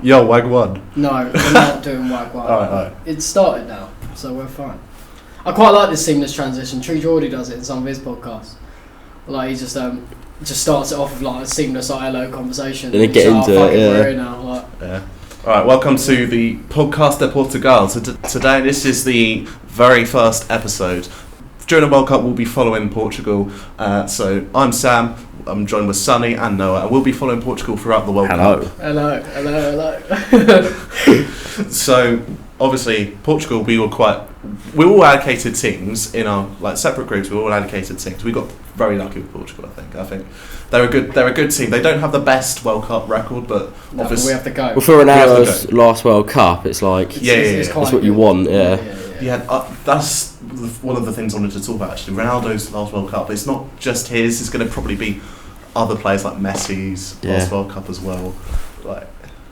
Yo, Wagwan. No, we're not doing Wagwan. Alright. It started now, so we're fine. I quite like this seamless transition. True Geordie does it in some of his podcasts. Like he just starts it off with like a seamless hello conversation. And then get into it, we're here now, like. Yeah. Alright, welcome to the Podcast De Portugal. So today, this is the very first episode. During the World Cup, we'll be following Portugal. So I'm Sam, I'm joined with Sonny and Noah, and we'll be following Portugal throughout the World Cup. Hello. So, obviously, Portugal, we all allocated teams in our separate groups. We all allocated teams. We got very lucky with Portugal. I think they're a good team. They don't have the best World Cup record, but obviously we have to go. Well, for Ronaldo's last World Cup, it's like it's what you want. Yeah, that's one of the things I wanted to talk about actually. Ronaldo's last World Cup, it's not just his, it's going to probably be other players like Messi's last World Cup as well. Like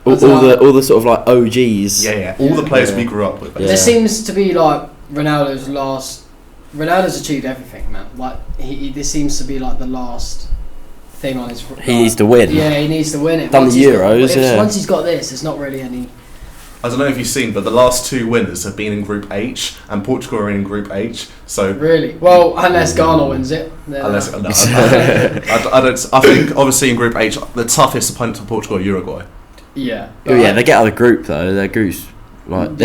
all the sort of like OGs. All the players we grew up with. There seems to be like Ronaldo's achieved everything, man. Like this seems to be like the last thing on his. He needs to win. Yeah, he needs to win it. Done the Euros. Once he's got this, there's not really any. I don't know if you've seen, but the last two winners have been in Group H, and Portugal are in Group H. So really, well, unless Ghana wins it. I think obviously in Group H, the toughest opponent for Portugal are Uruguay. Yeah. They get out of the group though. Their groups,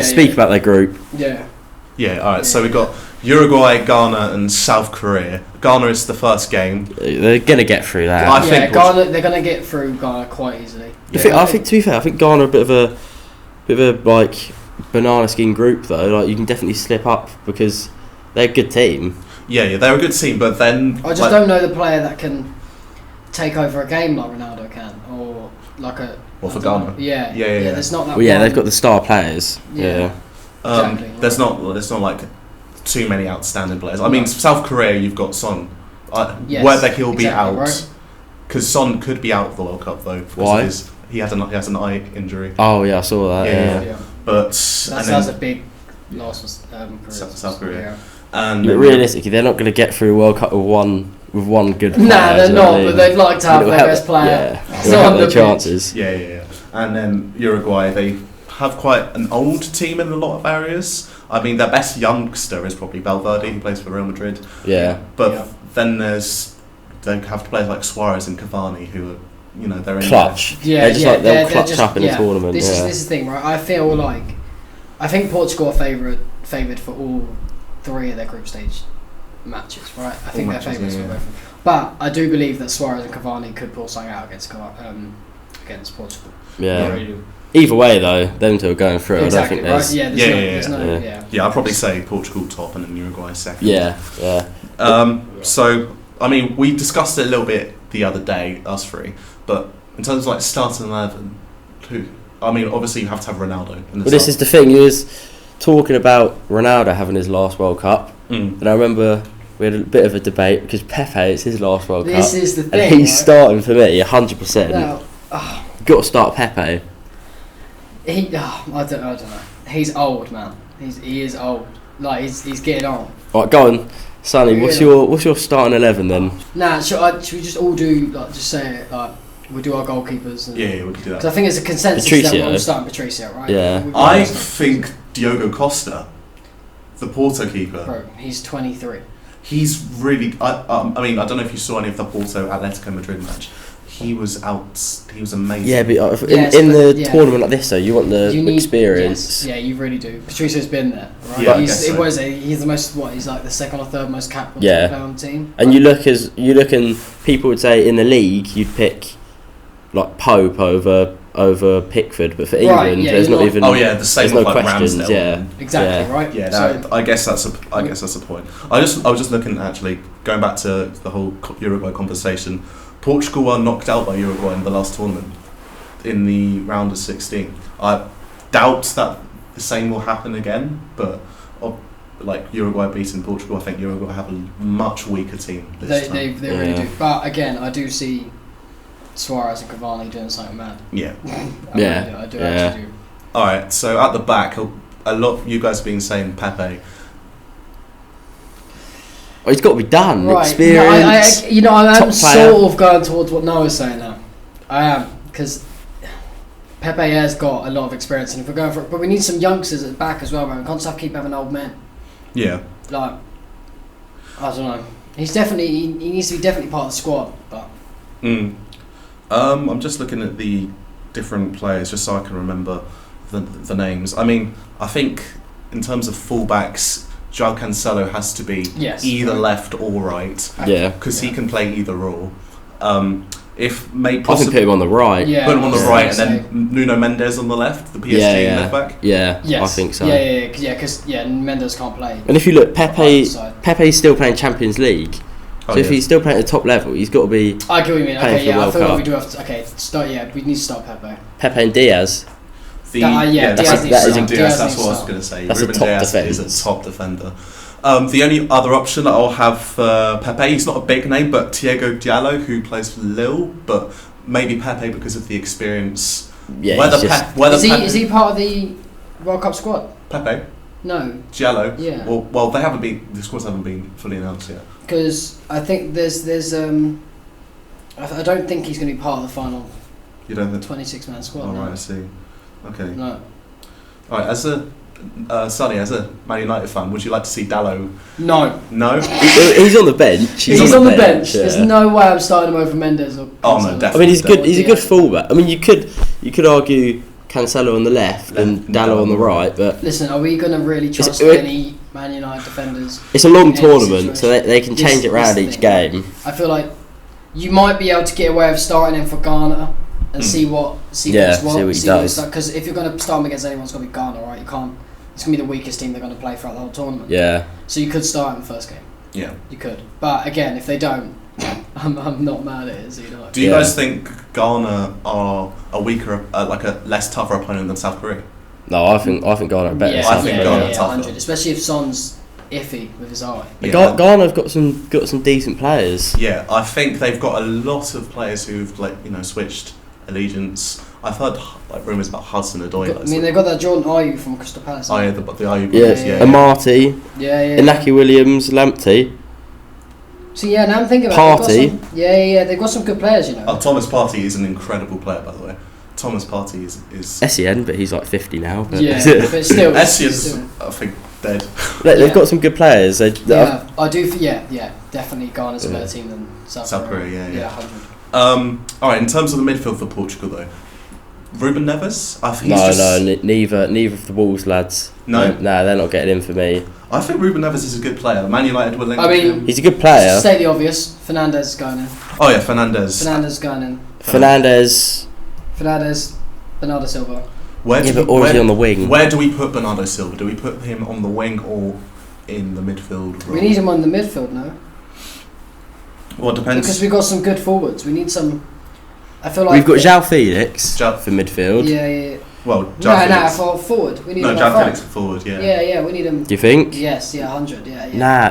speak about their group. Yeah. Yeah. All right. So we've got Uruguay, Ghana, and South Korea. Ghana is the first game. They're gonna get through that. I think Ghana. They're gonna get through Ghana quite easily. I think to be fair, I think Ghana are a bit of a like banana skin group though. Like you can definitely slip up because they're a good team. Yeah, they're a good team, but then I just don't know the player that can take over a game like Ronaldo can, or like a. Well, for Ghana. Yeah. There's not that. Well, they've got the star players. Yeah. Exactly. There's not like too many outstanding players. I mean, South Korea, you've got Son. Whether he'll be out, because Son could be out of the World Cup though. Why? He has an eye injury. Oh yeah, I saw that. Yeah. But that's a big loss for South Korea. But realistically, they're not going to get through a World Cup with one good player. Nah, they're not. But they'd like to have their best player. Yeah, their chances. Yeah. And then Uruguay, they have quite an old team in a lot of areas. I mean, their best youngster is probably Valverde, who plays for Real Madrid. Yeah. But then they have players like Suarez and Cavani, who are, they're in clutch. They'll clutch up in a tournament. This is the thing, right? I think Portugal are favoured for all three of their group stage matches, right? I think they're favourites for both of them. But I do believe that Suarez and Cavani could pull something out against Portugal. Yeah. Really do. Either way, though, them two are going through. Exactly, I don't think there's Yeah, I'd probably say Portugal top and then Uruguay second. Yeah. So, I mean, we discussed it a little bit the other day, us three, but in terms of starting 11, obviously you have to have Ronaldo. This is the thing, you was talking about Ronaldo having his last World Cup, and I remember we had a bit of a debate because Pepe, it's his last World Cup. This is the thing, and he's starting for me 100%. No, You've got to start Pepe. I don't know. He's old, man. He is old. Like he's getting on. Right, go on, Sonny. What's your starting 11 then? Nah, should we just all do just say it we'll do our goalkeepers? And, we can do that. Because I think it's a consensus that we're all starting Patricio, right? Yeah. I think Diogo Costa, the Porto keeper. Bro, he's 23. He's really. I mean, I don't know if you saw any of the Porto Atletico Madrid match. He was amazing. Yeah, but in the tournament like this, though, you want the experience. Yes, yeah, you really do. Patricio's been there, right? Yeah, he's the most. He's like the second or third most capped player on the team. And you look and people would say in the league you'd pick like Pope over Pickford, but for England there's not even. Oh yeah, the same. There's no questions. Ramsdale. Yeah, exactly right. Yeah, I guess that's a point. I was just looking actually going back to the whole Uruguay conversation. Portugal were knocked out by Uruguay in the last tournament in the round of 16. I doubt that the same will happen again, but Uruguay beating Portugal, I think Uruguay have a much weaker team this time. They really do. But again, I do see Suarez and Cavani doing something mad. Yeah. I do actually do. Alright, so at the back, a lot of you guys have been saying Pepe. Oh, it's got to be done. Right. Experience. I am sort of going towards what Noah's saying now. I am, because Pepe has got a lot of experience, and if we're going for, but we need some youngsters at the back as well, man. We can't just keep having old men. Yeah. Like, I don't know. He's definitely he needs to be definitely part of the squad, but. I'm just looking at the different players just so I can remember the names. I mean, I think in terms of fullbacks, João Cancelo has to be either left or right. Yeah. Because he can play either or. If made I can possible, put him on the right. Yeah, put him on the right, and then Nuno Mendes on the left, the PSG left back. Yeah, yes. I think so. Because Mendes can't play. And if you look, Pepe's still playing Champions League. So if he's still playing at the top level, he's got to be. I get what you mean. Okay, yeah, I feel Cup. like we do have to. Okay, start. Yeah, we need to start Pepe. Pepe and Diaz. Diaz that's what I was going to say. That's Ruben a top Diaz defence. is a top defender. The only other option that I'll have for Pepe, he's not a big name, but Thiago Diallo, who plays for Lille, but maybe Pepe because of the experience. Yeah, is he part of the World Cup squad? Pepe? No. Diallo? Yeah. Well, the squads haven't been fully announced yet. Because I think there's I don't think he's going to be part of the final. You don't think? 26-man squad. Oh, no. right, I see. Okay. No. All right, as a Sonny, as a Man United fan, would you like to see Dallo? No. No? He's on the bench. He's on the bench. Yeah. There's no way I'm starting him over Mendes or. Oh no, definitely. I mean, he's a good fullback. I mean, you could argue Cancelo on the left and Dallo on the right, but listen, are we going to really trust any Man United defenders? It's a long tournament, so they can change it around each game. I feel like you might be able to get away with starting him for Ghana and see what he does. Because if you're going to start him against anyone, it's going to be Ghana, right? You can't. It's going to be the weakest team they're going to play throughout the whole tournament. Yeah. So you could start him first game. Yeah. You could, but again, if they don't, I'm not mad at it either. Do you guys think Ghana are a weaker, like a less tougher opponent than South Korea? No, I think Ghana are better. I think Ghana are tougher. 100, especially if Son's iffy with his eye. Yeah. Ghana have got some decent players. Yeah, I think they've got a lot of players who've switched allegiance. I've heard rumours about Hudson-Odoi. I mean, they've got that Jordan Ayew from Crystal Palace. Oh yeah, the Ayew brothers. Yeah. Amati. Yeah. Inaki Williams, Lamptey. So yeah, now I'm thinking about Partey. They've got some good players, you know. Thomas Partey is an incredible player, by the way. Thomas Partey is SEN, but he's like 50 now. But but still, SEN's I think dead. They've got some good players. I do. Definitely Ghana's a better team than South Korea. Yeah, 100. All right. In terms of the midfield for Portugal, though, Ruben Neves. I think neither of the Wolves lads. No, they're not getting in for me. I think Ruben Neves is a good player. Man United will link him. He's a good player. Just state the obvious. Fernandes is going in. Oh yeah, Fernandes. Bernardo Silva. Or is he on the wing? Where do we put Bernardo Silva? Do we put him on the wing or in the midfield role? We need him on the midfield now. Well, it depends. Because we've got some good forwards. We need some. I feel like we've got João Felix for midfield. Yeah. Well, Felix. For forward. We need him. João Felix for forward. Yeah. Yeah. We need him. Do you think? Yes. 100. Yeah.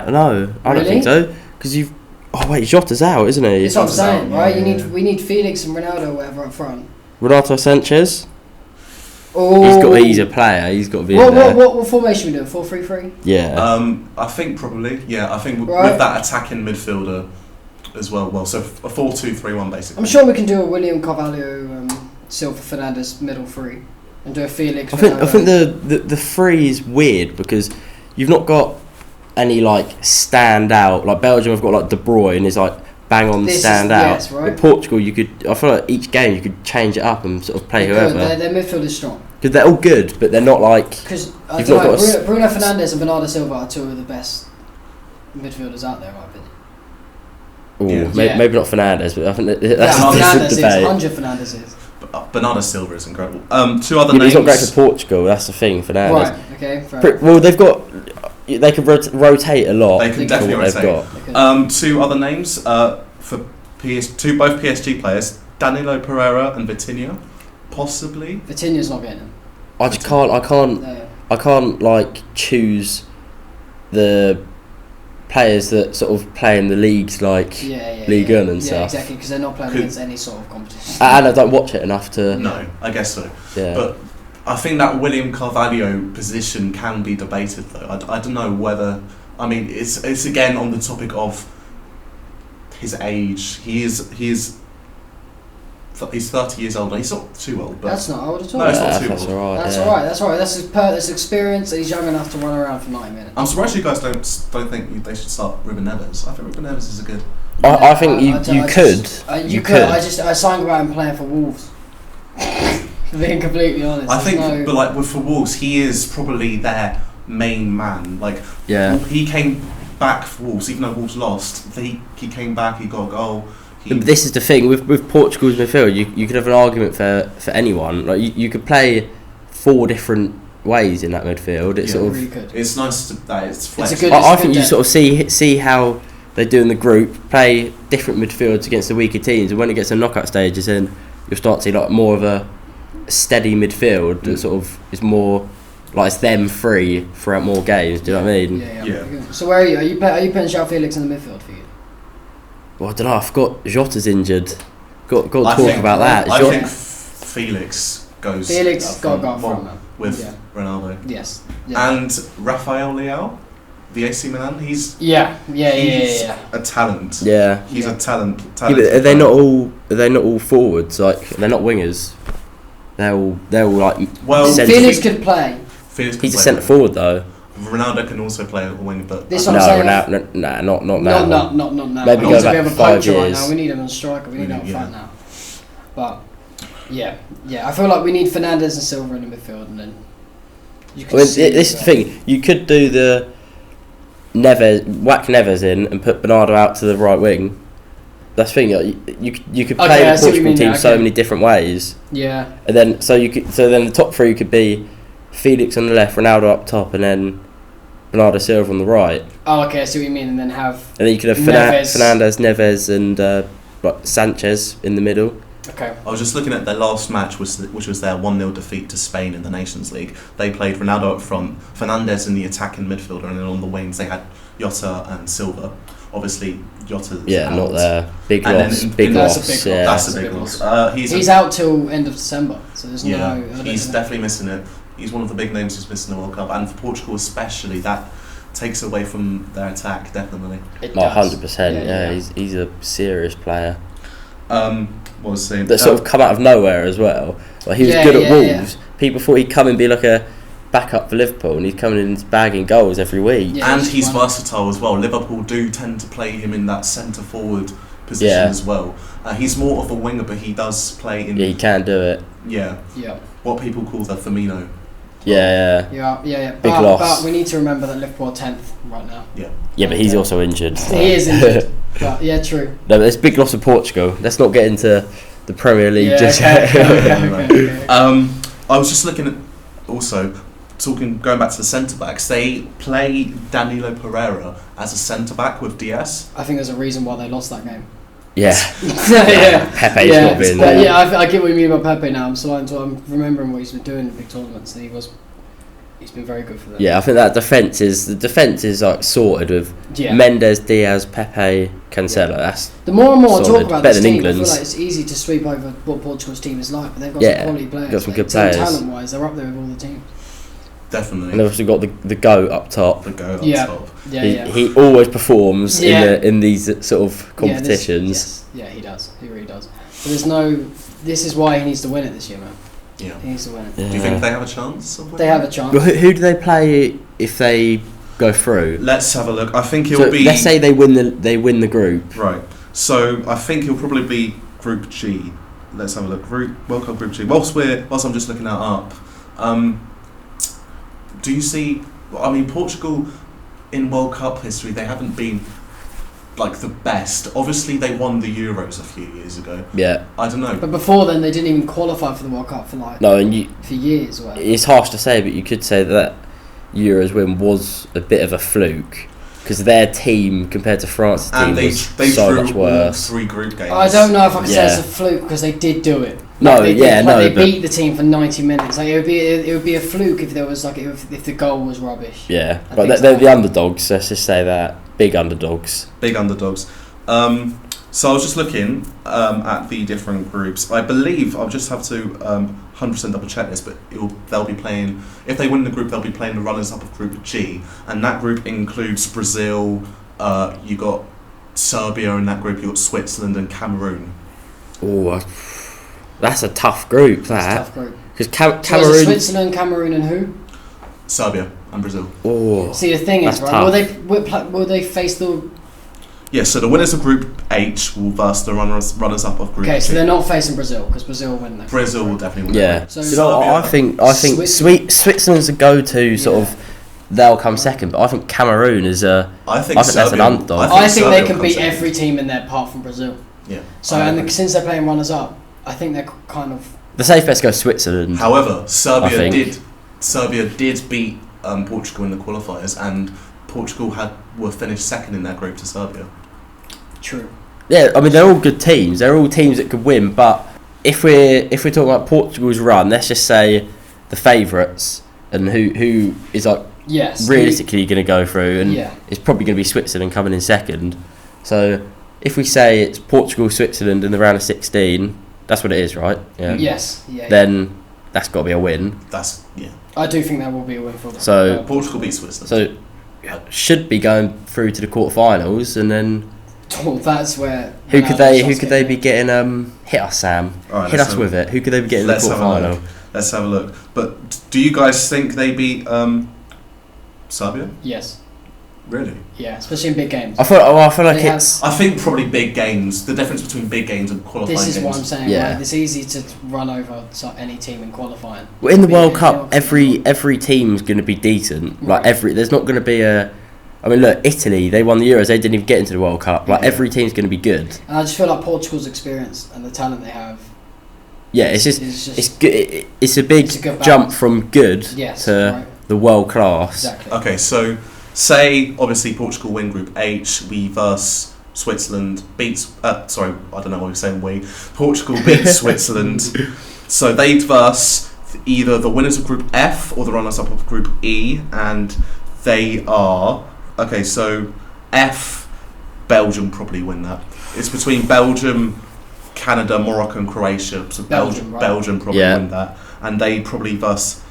No, I don't think so. Because you've. Oh wait, Jota's out, isn't he? That's what I'm saying, right? We need Felix and Ronaldo, or whatever, up front. Renato Sanchez. Oh. He's a player. He's got to be in there. What formation we doing? 4-3-3. Yeah. I think probably. Yeah, I think with that attacking midfielder as well. Well, so a 4-2-3-1 basically. I'm sure we can do a William Carvalho, Silva Fernandes middle three, and do a Felix. I think the three is weird because you've not got any stand out. Like Belgium have got De Bruyne is bang on stand out. Yes, right. With Portugal, I feel like each game you could change it up and sort of play whoever. Their midfield is strong. Because they're all good, but they're not Because Bruno Fernandes and Bernardo Silva are two of the best midfielders out there, in my opinion. Maybe not Fernandes, but I think that's Fernandes is. 100 Fernandes is. Bernardo Silva is incredible. Two other names. He's not great for Portugal. That's the thing. Fernandes. Right. Okay. Fair. Well, they've got. They can rotate a lot. They can definitely rotate. Okay. Two other names for both PSG players: Danilo Pereira and Vitinha, possibly. Vitinha's not getting him. I can't choose the players that sort of play in the leagues League One and stuff. Yeah, exactly, because they're not playing against any sort of competition. And I don't watch it enough to. No, I guess so. Yeah. But I think that William Carvalho position can be debated, though. I don't know whether. I mean, it's again on the topic of his age. He is He's 30 years old. He's not too old, but that's not old at all. No, it's not too that's old. alright. That's yeah. alright. That's alright. That's experience. He's young enough to run around for 90 minutes. I'm surprised you guys don't think they should start Ruben Neves. I think Ruben Neves is a good. I think you could. You could. I sang about him playing for Wolves. Being completely honest. I think, but like for Wolves, he is probably their main man. Like, Yeah. he came back for Wolves, even though Wolves lost. He came back. He got a goal. But this is the thing with Portugal's midfield. You could have an argument for anyone. Like you could play 4 different ways in that midfield. It's sort of. really good. It's nice that it's flexible. It's a good- I think you sort of see how they do in the group, play different midfields against the weaker teams, and when it gets to knockout stages, then you'll start to see like more of a steady midfield that sort of is more like it's them free throughout more games. Do you know what I mean? Yeah. So where are you? Are you putting João Felix in the midfield for you? Well, I don't know. I forgot Jota's injured. Got to I talk think- about that. I Jota- think Felix goes. Felix got to go up front now. with Ronaldo Yes. and Rafael Leao, the AC Milan. He's Yeah. a talent. yeah. He's a talent. Yeah, but are they not all forwards? Like they're not wingers. They're all like. Well, centre- Felix could play. Felix can He's a play centre wing. forward though. Ronaldo can also play a wing, but This No, what I'm saying. not now. Not now. Maybe Because go we back have a 5 poacher right years. now. We need him on striker. We need him up Yeah. front now. But yeah. I feel like we need Fernandes and Silva in the midfield, and then you can. I mean, see this is the thing. You could do the whack Neves in and put Bernardo out to the right wing. That's the thing. You could play Okay, I the see what you Portugal mean team now, so okay. many different ways, Yeah. and then so then the top 3 could be Felix on the left, Ronaldo up top, and then Bernardo Silva on the right. Oh, okay. I see what you mean, and then have. And then you could have Neves. Fernandes, Neves, and Sanchez in the middle. Okay. I was just looking at their last match, which was their 1-0 defeat to Spain in the Nations League. They played Ronaldo up front, Fernandes in the attacking midfielder, and then on the wings they had Jota and Silva. Obviously, Jota's Yeah, out. not there. Big And loss. then Big That's a loss. big Yeah. loss. That's a big loss. He's out till end of December, so there's no. I don't he's know. definitely missing it. He's one of the big names who's missing the World Cup, and for Portugal especially, that takes away from their attack definitely. It No, does. 100%. Yeah, he's a serious player. What was I saying? That sort of come out of nowhere as well. Like he was Yeah, good at yeah, Wolves. People thought he'd come and be like a backup for Liverpool, and he's coming in and bagging goals every week. Yeah, and he's he's one- versatile as well. Liverpool do tend to play him in that centre forward position Yeah. as well. He's more of a winger, but he does play in Yeah, he can do it. Yeah. what people call the Firmino. Yeah. Yeah. Big but loss. we need to remember that Liverpool are 10th right now. Yeah, but he's also injured. He is injured. But yeah, true. No, but it's a big loss of Portugal. Let's not get into the Premier League Yeah, just okay, yet. okay. I was just looking at also going back to the centre backs. They play Danilo Pereira as a centre back with DS. I think there's a reason why they lost that game. Yeah. yeah. Pepe's yeah. not been But there. yeah, I get what you mean about Pepe now. I'm remembering what he's been doing in big tournaments, and he's been very good for them. Yeah, I think that defence is like sorted with Yeah. Mendes, Diaz, Pepe, Cancelo. That's The more and more I Solid. talk about Better this than team, I feel England's. like it's easy to sweep over what Portugal's team is like, but they've got Yeah, some quality players. got some good Team players. Talent-wise, they're up there with all the teams. Definitely. and they've also got the GOAT up top. The go up Yeah. top. Yeah. He always performs Yeah. in these sort of competitions. Yeah, he does. He really does. But there's no. This is why he needs to win it this year, man. Yeah. He needs to win it. Yeah. Do you think they have a chance? Of They have a winning? chance. Well, who do they play if they go through? Let's have a look. I think So it'll be. let's say they win the group. Right. So I think it'll probably be Group G. Let's have a look. World Cup Group G. Whilst I'm just looking that up, do you see? I mean, Portugal in World Cup history, they haven't been like the best. Obviously, they won the Euros a few years ago. Yeah. I don't know. But before then, they didn't even qualify for the World Cup for No, and for years. Or whatever. it's harsh to say, but you could say that Euros win was a bit of a fluke because their team compared to France's team And they was so drew much all worse. 3 group games. I don't know if I can say Yeah. it's a fluke because they did do it. No, they yeah, did, no, they but- beat the team for 90 minutes. Like it would be a fluke if there was if the goal was rubbish. Yeah, I but think they're so. the underdogs. Let's just say that big underdogs. Big underdogs. So I was just looking at the different groups. I believe I'll just have to 100% double check this, but they'll be playing. If they win the group, they'll be playing the runners up of Group G, and that group includes Brazil. You got Serbia in that group. You got Switzerland and Cameroon. Oh, That's a tough group. That's a tough group. Because So is it Cameroon. Switzerland, Cameroon, and who? Serbia and Brazil. Oh, See, the thing is, that's right? Will they face the? Yeah, so the winners of Group H will verse the runners-up of Group Okay, so G. they're not facing Brazil because Brazil will win that. Brazil will definitely win. yeah. So You know, I think Switzerland's a go-to sort of. They'll come second, but I think Cameroon is a. I think that's an Serbia- underdog. I think they Serbia can will beat come second. every team in there apart from Brazil. Yeah. So since they're playing runners-up, I think they're kind of. The safe bet's go Switzerland. However, I Serbia think. did beat Portugal in the qualifiers, and Portugal were finished second in their group to Serbia. True. Yeah, I mean they're all good teams. They're all teams that could win. But if we're talking about Portugal's run, let's just say the favourites and who is like Yes. realistically going to go through, and Yeah. it's probably going to be Switzerland coming in second. So if we say it's Portugal, Switzerland in the round of 16, that's what it is, right? Yeah. Yes. Yeah. Then that's got to be a win. I do think that will be a win for them. So Portugal beat Switzerland. so should be going through to the quarterfinals, and then Oh, that's where. who could they be getting? Hit us, Sam. All right, Hit us with it. Who could they be getting in the let's have a quarterfinal? look. Let's have a look. But do you guys think they beat Serbia? Yes. Really? Yeah, especially in big games. I feel like They it's. I think probably big games. The difference between big games and qualifying This is games. what I'm saying. Yeah. Right? It's easy to run over any team in qualifying. Well, in the Be World it Cup, anyone. every team's going to be decent. Like Right. there's not going to be a. I mean, look, Italy, they won the Euros. They didn't even get into the World Cup. Like Yeah. every team's going to be good. And I just feel like Portugal's experience and the talent they have. Yeah, it's just is just it's good. It's a big It's a good jump balance. from good yes, to right. the world class. Exactly. Okay, so say obviously Portugal win Group H, we verse Switzerland beats. Sorry, I don't know what we're saying. Portugal beats Switzerland, so they'd verse either the winners of Group F or the runners-up of Group E, and they are okay. So F, Belgium probably win that. It's between Belgium, Canada, Morocco, and Croatia. So Belgium, right. Belgium probably Yeah. win that, and they probably verse.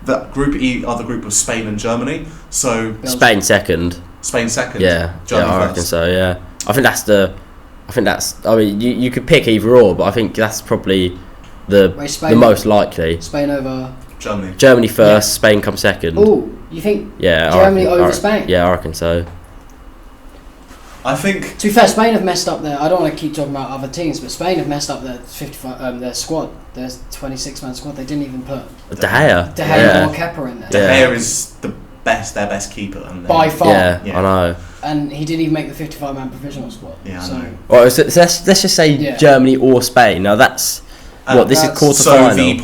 That Group E are the group of Spain and Germany. So Belgium. Spain second. Spain second. Yeah, Germany I first. reckon so. Yeah, I think that's. I mean, you could pick either or, but I think that's probably Wait, the Spain, most likely. Spain over. Germany. Germany first, Spain comes second. Oh, you think Yeah, Germany I reckon, over Spain? Yeah, I reckon so. I think To be fair, Spain have messed up their. I don't want to keep talking about other teams, but Spain have messed up their 55. Their squad. Their 26-man squad. They didn't even put De Gea. De Gea or Kepa in there. De Yeah. Gea is their best keeper, and By far. Yeah, Yeah. I know. And he didn't even make the 55-man provisional squad. Yeah, I so know. Well, so let's just say Yeah. Germany or Spain. Now that's this is that's- quarter So final. the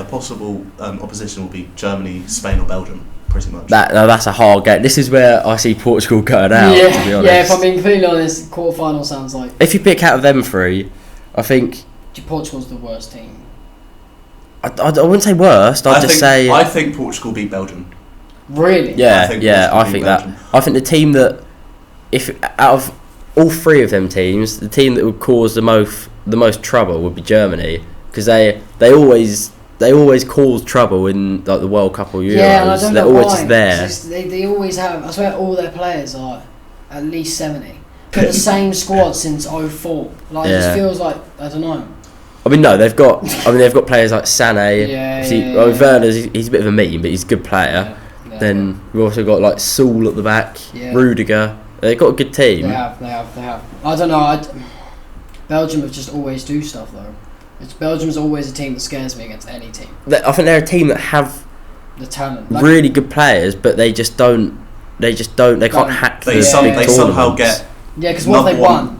possible opposition will be Germany, Spain, or Belgium, pretty much. That's a hard game. This is where I see Portugal going out. yeah, to be honest. yeah. If I'm being completely honest, quarterfinal sounds like If you pick out of them three, I think Portugal's the worst team. I wouldn't say worst. I'd just say I think Portugal beat Belgium. Really? yeah, I think yeah. Portugal I beat think that. Belgium. I think the team that, if out of all three of them teams, the team that would cause the most trouble would be Germany, because they always cause trouble in like the World Cup or Euros. Yeah, and I don't They're know always why. just there. It's just- they always have. I swear, all their players are at least 70. Put the same squad since 04. Like it Yeah. just feels like I don't know. I mean, no, they've got players like Sané. Yeah, See, yeah, well, yeah. Werner's he's a bit of a meme, but he's a good player. Yeah, Then we've also got like Saul at the back, Yeah. Rudiger. They've got a good team. They have. I don't know. Belgium have just always do stuff though. Belgium's always a team that scares me against any team. I think they're a team that have The talent. really good players, but they can't hack They the big somehow tournaments. get Yeah, because what have they number won?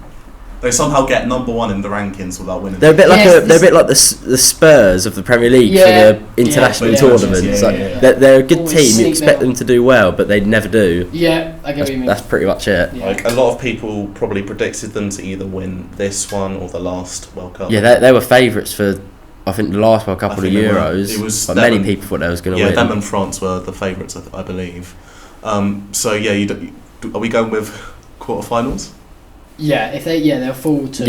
they somehow get number one in the rankings without winning. They're a bit like Yes, they're a bit like the Spurs of the Premier League Yeah, for the international yeah, tournaments. yeah, Like, yeah, yeah. They're a good Always team. You sneak expect them. them to do well, but they never do. Yeah, I get what you mean. That's pretty much it. Yeah. Like a lot of people probably predicted them to either win this one or the last World Cup. Yeah, they were favourites for I think the last World Cup I or the think they were. Euros. It was but them many and- people thought they was going to Yeah, win. them and France were the favourites, I believe. So yeah, are we going with quarterfinals? they'll fall to.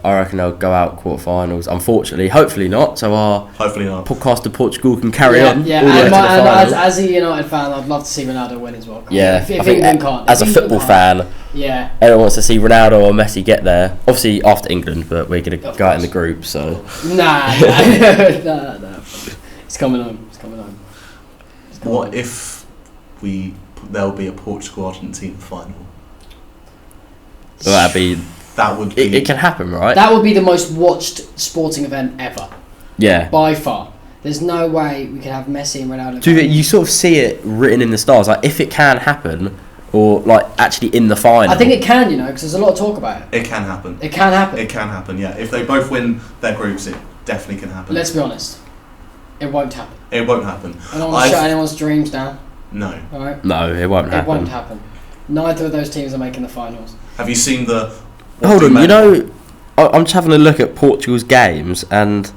I reckon they'll go out quarterfinals. Unfortunately, hopefully not. So our Podcast De Portugal can carry on. Yeah, all the way to the final. As a United fan, I'd love to see Ronaldo win as well. Yeah, if England can't. As a football fan, everyone wants to see Ronaldo or Messi get there. Obviously after England, but we're gonna go out in the group. So nah. It's coming on. What if there'll be a Portugal-Argentina final? Well, that would be. It can happen, right? That would be the most watched sporting event ever. Yeah. By far. There's no way we could have Messi and Ronaldo. You sort of see it written in the stars, like if it can happen, or like actually in the final. I think it can, because there's a lot of talk about it. It can happen. It can happen. It can happen. Yeah. If they both win their groups, it definitely can happen. Let's be honest. It won't happen. It won't happen. I don't want to shut anyone's dreams down. No. All right. No, it won't happen. It won't happen. Neither of those teams are making the finals. Have you seen the? Hold on, I'm just having a look at Portugal's games, and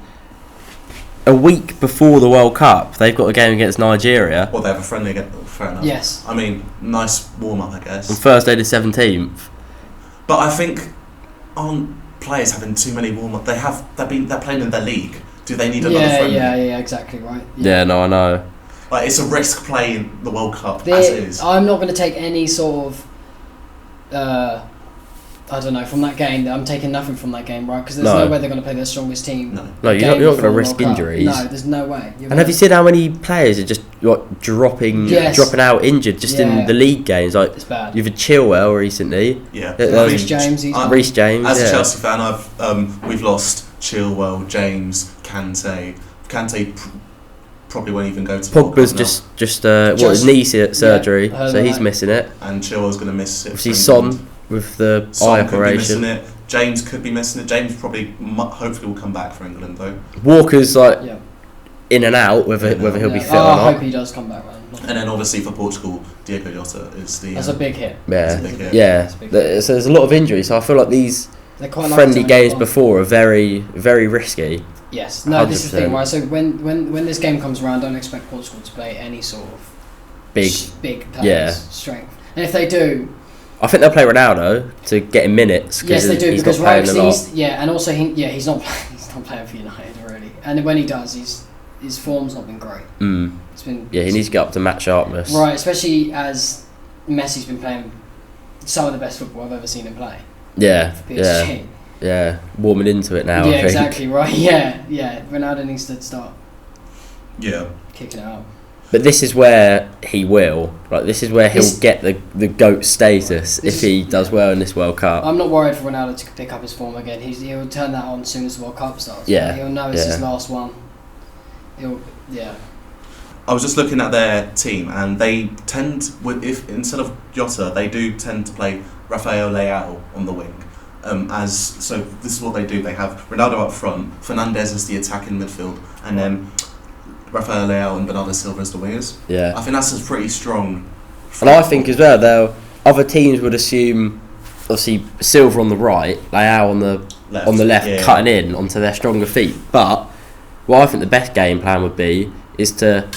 a week before the World Cup, they've got a game against Nigeria. Well, they have a friendly against. Fair enough. Yes. I mean, nice warm up, I guess. On Thursday the 17th. But I think, aren't players having too many warm up? They're playing in their league. Do they need another friendly? Yeah, exactly right. Yeah, no, I know. Like, it's a risk playing the World Cup as it is. I'm not going to take any sort of, I don't know, from that game. I'm taking nothing from that game, right? Because there's no way they're going to play their strongest team. No, you're not going to risk injuries. No, there's no way. And have you seen how many players are just dropping out injured just in the league games? Like, it's bad. You've had Chilwell recently. Yeah. Reece James. Reece James. As a Chelsea fan, we've lost Chilwell, James, Kante. Kante probably won't even go to. Pogba's just knee surgery, so he's missing it. And Chilwell's going to miss it. Obviously, Son with the eye operation. Could be missing it. James could be missing it. James probably, hopefully, will come back for England though. Walker's in and out, whether he'll be fit or not. I hope he does come back, man. And then obviously for Portugal, Diogo Jota is the. That's a big hit. Yeah. So there's a lot of injuries. So I feel like these friendly games before are very, very risky. Yes. No, 100%. This is the thing, right? So when this game comes around, don't expect Portugal to play any sort of big players, strength. And if they do, I think they'll play Ronaldo to get him minutes. Yes, they do, because he's and also he's not playing for United really. And when he does, his form's not been great. It's been he needs to get up to match sharpness. Right, especially as Messi's been playing some of the best football I've ever seen him play. Yeah, for PSG. Yeah, warming into it now. Yeah, I think. exactly right. Yeah. Ronaldo needs to start. Yeah. Kicking it out. But this is where he will. Like, this is where he'll get the GOAT status if he does well in this World Cup. I'm not worried for Ronaldo to pick up his form again. He'll turn that on as soon as the World Cup starts. Yeah. He'll know it's his last one. I was just looking at their team, and they tend, if instead of Jota, they do tend to play Rafael Leao on the wing. So this is what they do. They have Ronaldo up front, Fernandes as the attacking midfield, and then Rafael Leao and Bernardo Silva as the wingers. Yeah, I think that's a pretty strong. And I think as well, other teams would assume, obviously, Silva on the right, Leao on the left, cutting in onto their stronger feet. But what I think the best game plan would be is to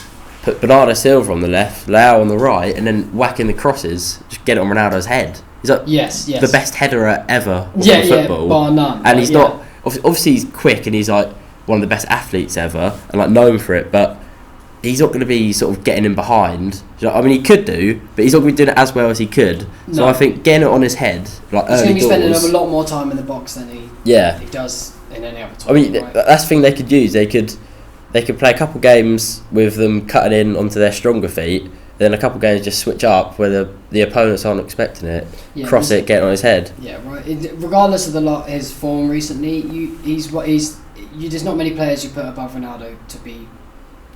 put Bernardo Silva on the left, Leao on the right, and then whacking the crosses, just get it on Ronaldo's head. He's like the best header ever in football, bar none. And he's not obviously he's quick and he's like one of the best athletes ever and like known for it, but he's not going to be sort of getting in behind. I mean, he could do, but he's not going to be doing it as well as he could. No. So I think getting it on his head, like he's early doors, going to be spending a lot more time in the box than he does in any other time. I mean, that's the thing they could use. They could play a couple games with them cutting in onto their stronger feet. Then a couple of games just switch up where the opponents aren't expecting it, cross it, get it on his head. Yeah, right. Regardless of his form recently, there's not many players you put above Ronaldo to be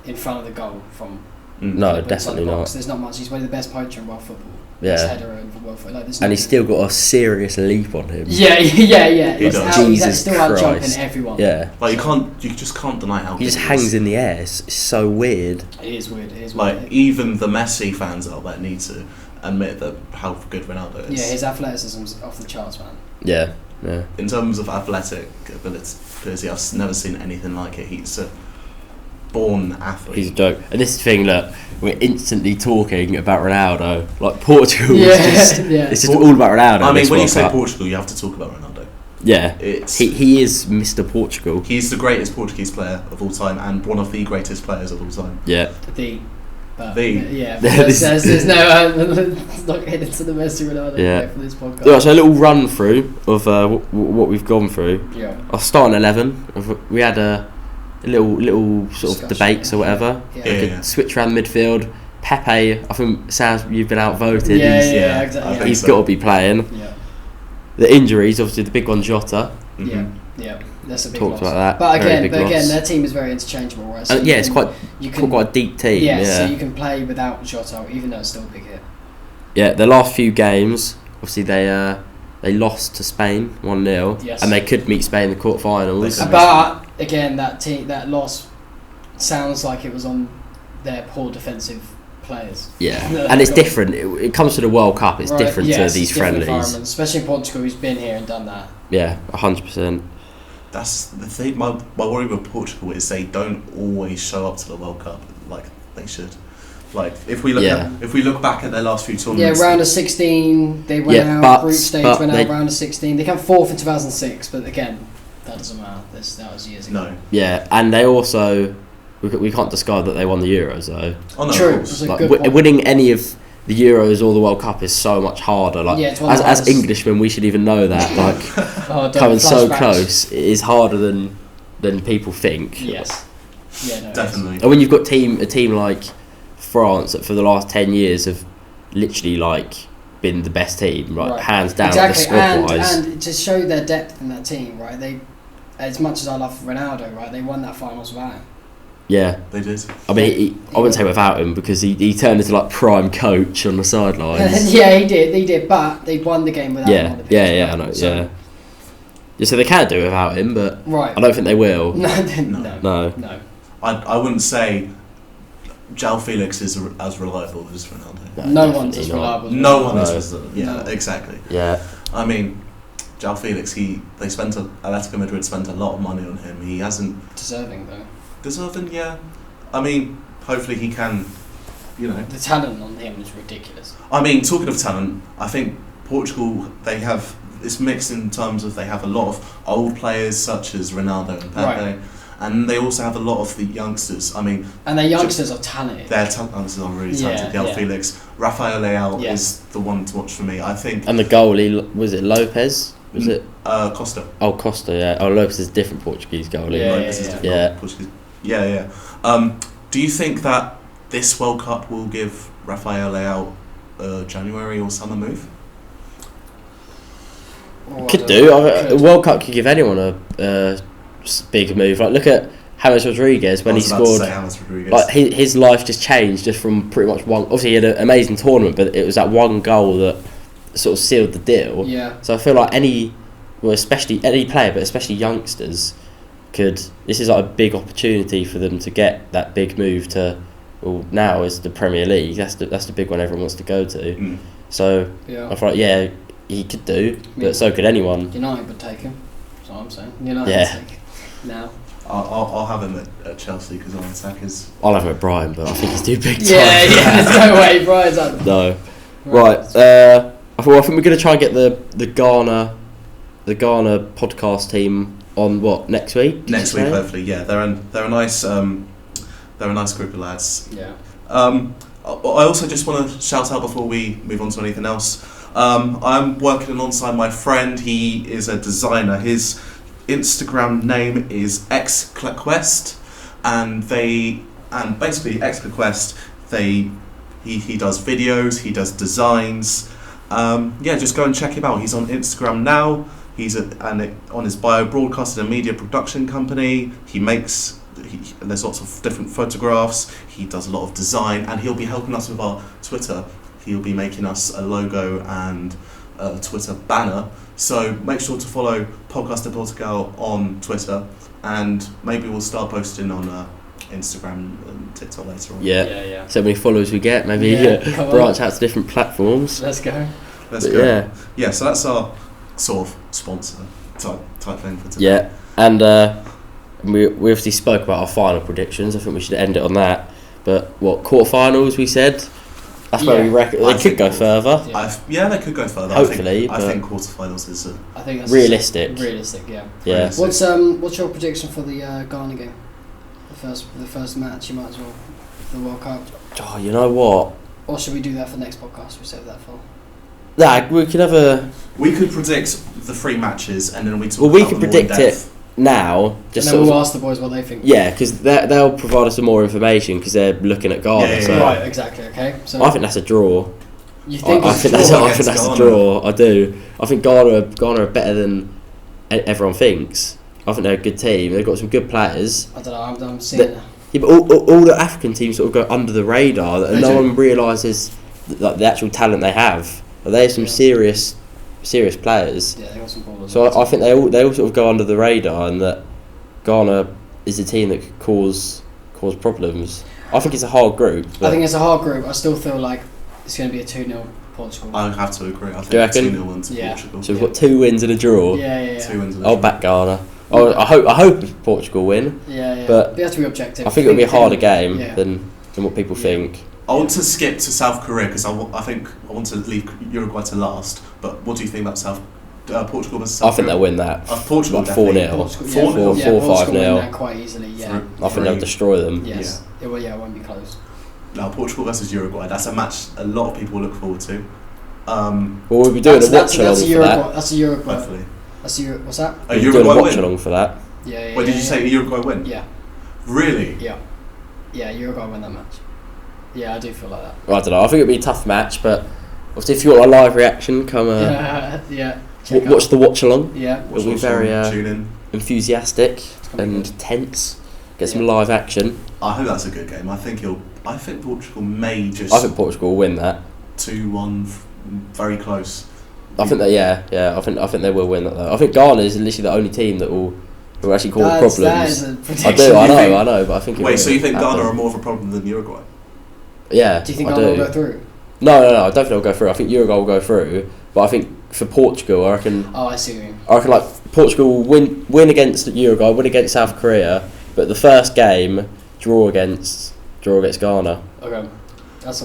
in front of the goal from. No, definitely not. There's not much. He's one of the best poacher in world football. Yeah. Best header in world football. And he's still got a serious leap on him. Yeah. Jesus still out jumping Christ. everyone. Yeah. Like you just can't deny how. He just hangs in the air. It's so weird. It is weird. Like even the Messi fans out there need to admit that how good Ronaldo is. Yeah, his athleticism's off the charts, man. Yeah. In terms of athletic ability, I've never seen anything like it. born athlete. He's a joke. And this is the thing, look, we're instantly talking about Ronaldo. Like, Portugal Yeah, is just... yeah. It's just all about Ronaldo. I mean, when you World say Cup. Portugal, you have to talk about Ronaldo. Yeah. It's He is Mr. Portugal. He's the greatest Portuguese player of all time and one of the greatest players of all time. Yeah. Yeah, there's no let's not get into the Messi Ronaldo debate for this podcast. Yeah, so a little run through of what we've gone through. Yeah. I'll start on 11. We had a little sort of debates or whatever. Yeah. Switch around midfield. Pepe, I think Sam, you've been outvoted. Yeah, exactly. He's got to be playing. Yeah. The injuries, obviously, the big one, Jota. Mm-hmm. Yeah, that's a big Talked loss. about that. But Very again, big loss. their team is very interchangeable, right? So It's quite a deep team. Yeah, Yeah, so you can play without Jota, even though it's still a big hit. Yeah, the last few games, obviously they lost to Spain 1-0, Yes. and they could meet Spain in the quarterfinals. But again, that loss sounds like it was on their poor defensive players. Yeah, and it's different. It comes to the World Cup. It's different to Yes, these it's different friendlies. environment, especially in Portugal, who's been here and done that. Yeah, 100%. That's the thing. My worry with Portugal is they don't always show up to the World Cup like they should. Like if we look back at their last few tournaments. Yeah, round of 16, they went out. Group stage went out. Round of 16, they came fourth in 2006. But again, that doesn't matter. That was years ago. No. Yeah, and they also we can't discard that they won the Euros though. Oh no, True. of course. Like, winning any of the Euros or the World Cup is so much harder. Like as Englishmen, we should even know that. Like coming so close, it is harder than people think. Yes. Yeah, no, definitely. And when you've got a team like France that for the last 10 years have literally like been the best team, right? Hands down, exactly. the squad wise. And to show their depth in that team, right? They, as much as I love Ronaldo, right? They won that finals without him. Yeah, they did. I mean, I wouldn't say without him because he turned into like prime coach on the sidelines. Yeah, he did. But they won the game without him. I know. So. Yeah, so they can do it without him, but I don't think they will. No. I wouldn't say João Felix is as reliable as Ronaldo. No one's as reliable. No one is. Exactly. Yeah. I mean, João Felix. Atletico Madrid spent a lot of money on him. He hasn't deserving though. Deserving, yeah. I mean, hopefully he can. The talent on him is ridiculous. I mean, talking of talent, I think Portugal, they have it's mixed in terms of they have a lot of old players such as Ronaldo and Pepe, and they also have a lot of the youngsters. I mean, and their youngsters are talented. Their youngsters are really talented. João Felix, Rafael Leão is the one to watch for me, I think. And the goalie, was it Lopez? Was it Costa? Oh, Costa, yeah. Oh, Lopez is a different Portuguese goalie. Lopez is different Portuguese. Yeah. Do you think that this World Cup will give Rafael Leão a January or summer move? Could do. The World Cup could give anyone a big move. Like, look at James Rodriguez when he scored. Like his life just changed just from pretty much one. Obviously, he had an amazing tournament, but it was that one goal that sort of sealed the deal. Yeah. So I feel like especially any player, but especially youngsters, this is like a big opportunity for them to get that big move to. Well, now is the Premier League. That's the big one everyone wants to go to. So I feel like he could do, but so could anyone. United would take him. That's what I'm saying. United would take him now. I'll have him at Chelsea because on attackers. I'll have him at Brighton, but I think he's too big time. Yeah, there's no way Brighton's at No. Right. I think we're going to try and get the Ghana podcast team on next week. Next week, hopefully. Yeah, they're a nice group of lads. Yeah. I also just want to shout out before we move on to anything else. I'm working alongside my friend. He is a designer. His Instagram name is xclaquest, and basically xclaquest. He does videos. He does designs. Just go and check him out. He's on Instagram now. He's on his bio, broadcasting a media production company. There's lots of different photographs. He does a lot of design, and he'll be helping us with our Twitter. He'll be making us a logo and a Twitter banner. So make sure to follow Podcast De Portugal on Twitter, and maybe we'll start posting on Instagram and TikTok later on. Yeah. So many followers we get, maybe branch out to different platforms. Let's go. Yeah, so that's our sort of sponsor type thing for today. Yeah, and we obviously spoke about our final predictions. I think we should end it on that. But quarterfinals? We said that's where we reckon they could go further. Yeah, they could go further. Hopefully, I think quarterfinals is. I think that's realistic. Realistic, yeah. Yeah. What's your prediction for the Ghana game? The first match, you might as well. The World Cup. Oh, you know what? Or should we do that for next podcast? We save that for. Nah, we could have a. We could predict the 3 matches, and then we talk. Well, we about could them predict all in it now. Just and then we'll ask the boys what they think. Yeah, because they'll provide us some more information because they're looking at Ghana. Yeah, so right, exactly. Okay. So I think that's a draw. You think I think that's a draw. I do. I think Ghana are better than everyone thinks. I think they're a good team. They've got some good players. I don't know. I'm seeing. Yeah, but all the African teams sort of go under the radar, and no one realises like the actual talent they have. But they have some serious players. Yeah, they got some ballers. So I think they all sort of go under the radar, and that Ghana is a team that could cause problems. I think it's a hard group. I think it's a hard group. I still feel like it's going to be a 2-0 Portugal. I have to agree. I Do you think reckon? 2-0 wins Portugal. So we've got 2 wins and a draw. Yeah. 2 wins and a I'll draw. back Ghana. I hope Portugal win. Yeah. But you have to be objective. I think it'll be a harder game Yeah. than what people think. I want to skip to South Korea because I think I want to leave Uruguay to last. But what do you think about Portugal versus South I think Korea? they'll win that. Portugal like 4-0. Portugal, 4-0. yeah, 4-5 Portugal win 0. that quite easily. Yeah. I think they'll destroy them. Yes. It won't be close. Now Portugal versus Uruguay. That's a match a lot of people look forward to. Well, we'll be doing a watch along for that. That's a Uruguay. Hopefully. What's that? A We'll be doing Uruguay a watch win. along for that. Yeah. Wait, did you say a Uruguay win? Yeah. Really? Yeah, Uruguay win that match. Yeah, I do feel like that. Well, I don't know. I think it'll be a tough match, but obviously if you want a live reaction, come yeah. watch the watch along. Yeah. It'll be very tune in. enthusiastic be and good. tense. Get some live action. I hope that's a good game. I think Portugal may just I think Portugal will win that. 2-1, very close. I think that I think they will win that though. I think Ghana is literally the only team that will actually cause problems. That is a prediction. I know, but I think it Wait, will so you think happen. Ghana are more of a problem than Uruguay? Yeah. Do you think I Ghana will do. go through? No, I don't think they'll go through. I think Uruguay will go through, but I think for Portugal, I reckon Oh, I see what you mean. I reckon like Portugal will win against Uruguay, win against South Korea, but the first game draw against Ghana. Okay. That's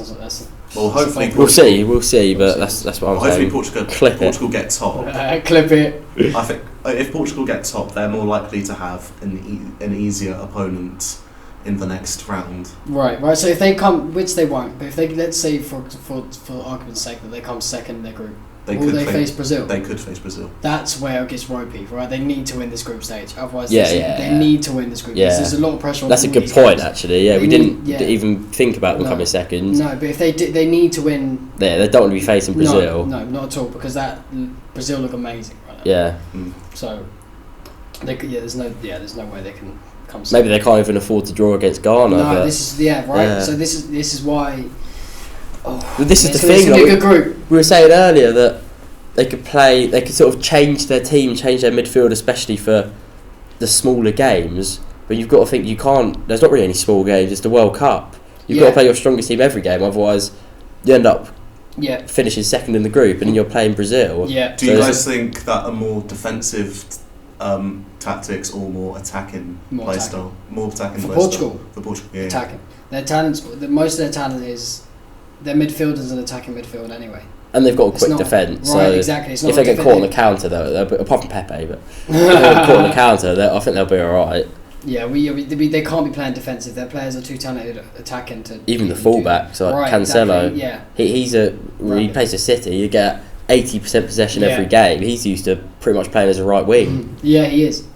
Well, hopefully We'll see, but that's what I'm hopefully saying. Portugal get top. clip it. I think if Portugal get top, they're more likely to have an easier opponent in the next round. Right. So if they come, which they won't, but if they, let's say for argument's sake that they come second in their group, will they face Brazil? They could face Brazil. That's where it gets ropey, right? They need to win this group stage, otherwise they need to win this group. Yeah. There's a lot of pressure on That's a all good these point, games. actually. Yeah, They we need- didn't even think about them coming second. No, but if they need to win. Yeah, they don't want to be facing Brazil. No, not at all, because Brazil look amazing right now. Yeah. So, there's no way they can come. Maybe they can't even afford to draw against Ghana. No, but this is right. Yeah. So this is why. This is the It's thing. gonna be a good group. We were saying earlier that they could sort of change their team, change their midfield, especially for the smaller games. But you've got to think there's not really any small games. It's the World Cup. You've got to play your strongest team every game. Otherwise, you end up finishing second in the group, and then you're playing Brazil. Yeah. Do you guys think that a more defensive tactics or more attacking play style? More attacking for play Portugal. style? For Portugal, yeah. Attacking. Their talents. Most of their talent is their midfielders an attacking midfield anyway. And they've got a quick defence. Right, so exactly. It's not if they get caught on the counter, though, apart from Pepe, but if they get caught on the counter, I think they'll be alright. Yeah, they can't be playing defensive. Their players are too talented attacking to. Even the fullbacks, like Cancelo, he plays for City. You get 80% possession every game. He's used to pretty much playing as a right wing. Yeah, he is.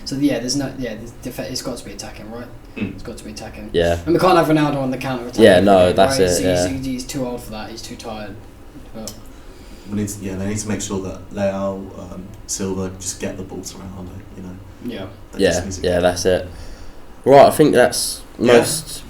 So it's got to be attacking, right? It's got to be attacking. Yeah. And we can't have Ronaldo on the counter attack. Yeah, no, that's it. He's too old for that. He's too tired. But They need to make sure that Leao, Silva just get the ball to Ronaldo. Yeah. That's it. Right, I think that's most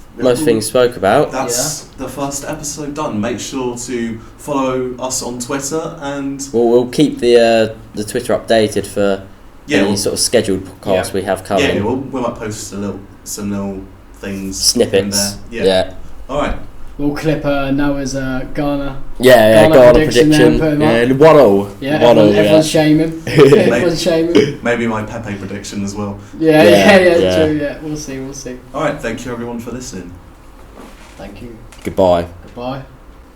things spoke about. That's the first episode done. Make sure to follow us on Twitter, and we'll keep the Twitter updated for any sort of scheduled podcasts we have coming. Yeah, we might post some little things, snippets. in there. Yeah. All right. We'll clip Noah's Ghana. Ghana prediction. prediction. Yeah, 1-0. Yeah, everyone's shaming. Everyone's shaming. Maybe my Pepe prediction as well. Yeah, true. Yeah, we'll see. All right, thank you everyone for listening. Thank you. Goodbye. Goodbye.